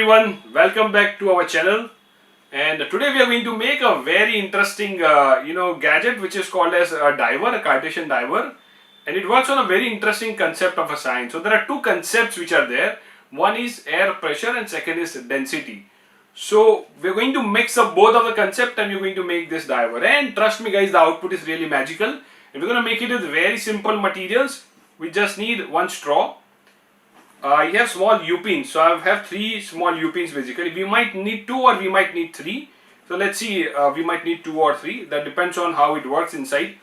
everyone, welcome back to our channel. And today we are going to make a very interesting gadget which is called as a diver, a Cartesian diver, and it works on a very interesting concept of a science. So there are two concepts which are there. One is air pressure and second is density. So we're going to mix up both of the concept and we're going to make this diver, and trust me guys, the output is really magical. And we're going to make it with very simple materials. We just need one straw. I have small U-pins, so I have 3 small U-pins basically. We might need 2 or we might need 3. So let's see, we might need 2 or 3. That depends on how it works inside.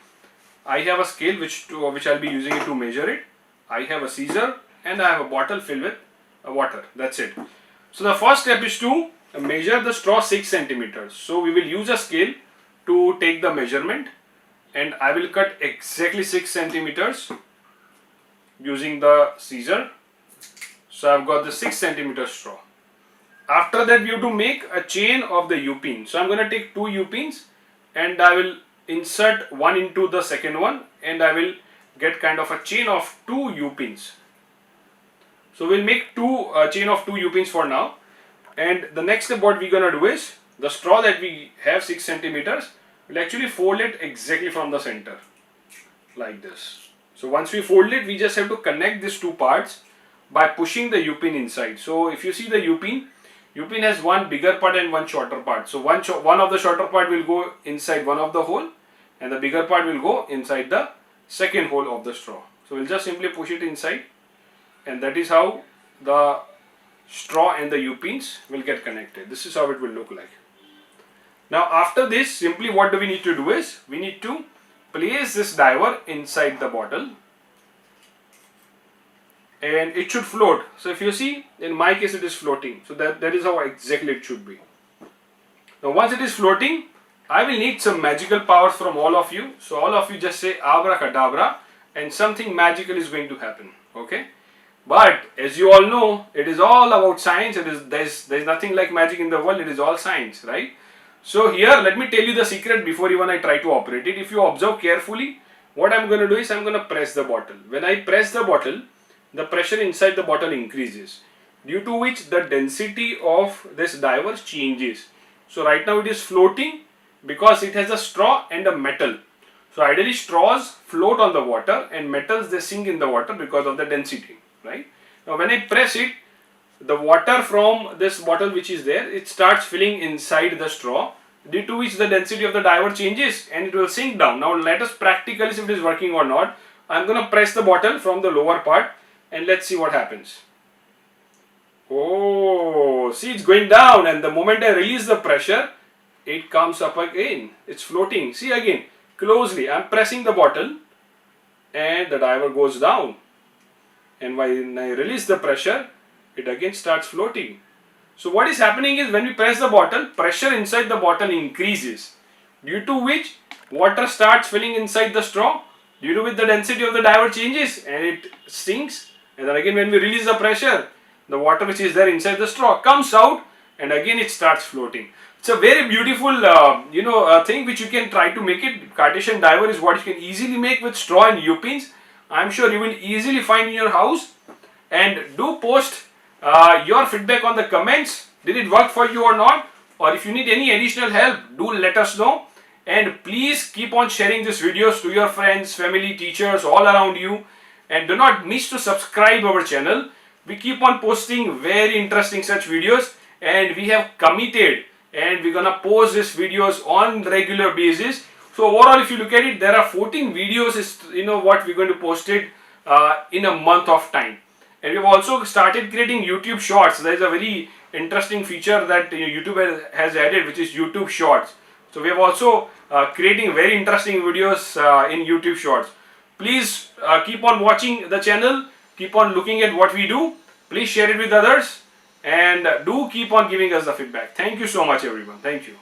I have a scale which I'll be using it to measure it. I have a scissor and I have a bottle filled with water. That's it. So the first step is to measure the straw 6 centimeters. So we will use a scale to take the measurement, and I will cut exactly 6 centimeters using the scissor. So I've got the 6 centimeter straw. After that we have to make a chain of the U-pin. So I'm going to take 2 U-pins and I will insert one into the second one, and I will get kind of a chain of 2 U-pins. So we'll make chain of 2 U-pins for now. And the next step what we're going to do is, the straw that we have 6 centimeters, we'll actually fold it exactly from the center like this. So once we fold it, we just have to connect these 2 parts by pushing the U-pin inside. So if you see the U-pin has one bigger part and one shorter part. So one of the shorter part will go inside one of the hole, and the bigger part will go inside the second hole of the straw. So we'll just simply push it inside, and that is how the straw and the U-pins will get connected. This is how it will look like. Now after this, simply what do we need to do is, we need to place this diver inside the bottle, and it should float. So if you see, in my case it is floating. So that is how exactly it should be. Now once it is floating, I will need some magical powers from all of you. So all of you just say abracadabra and something magical is going to happen. Okay? But as you all know, it is all about science. There's nothing like magic in the world. It is all science, right? So here, let me tell you the secret before even I try to operate it. If you observe carefully, what I'm going to do is I'm going to press the bottle. When I press the bottle, the pressure inside the bottle increases, due to which the density of this diver changes. So right now it is floating because it has a straw and a metal. So ideally straws float on the water and metals, they sink in the water because of the density, right? Now when I press it, the water from this bottle which is there, it starts filling inside the straw, due to which the density of the diver changes and it will sink down. Now let us practically see if it is working or not. I'm going to press the bottle from the lower part, and let's see what happens. Oh, see, it's going down, and the moment I release the pressure, it comes up again. It's floating. See again, closely. I'm pressing the bottle and the diver goes down. And when I release the pressure, it again starts floating. So what is happening is, when we press the bottle, pressure inside the bottle increases, due to which water starts filling inside the straw, due to which the density of the diver changes and it sinks. And then again when we release the pressure, the water which is there inside the straw comes out and again it starts floating. It's a very beautiful thing which you can try to make it. Cartesian diver is what you can easily make with straw and U-pins. I'm sure you will easily find in your house. And do post your feedback on the comments. Did it work for you or not? Or if you need any additional help, do let us know. And please keep on sharing these videos to your friends, family, teachers, all around you. And do not miss to subscribe our channel. We keep on posting very interesting such videos, and we have committed and we're gonna post these videos on regular basis. So overall, if you look at it, there are 14 videos is what we're going to post it in a month of time. And we've also started creating YouTube shorts. There is a very interesting feature that YouTube has added, which is YouTube shorts. So we have also creating very interesting videos in YouTube shorts. Please keep on watching the channel, keep on looking at what we do. Please share it with others, and do keep on giving us the feedback. Thank you so much everyone. Thank you.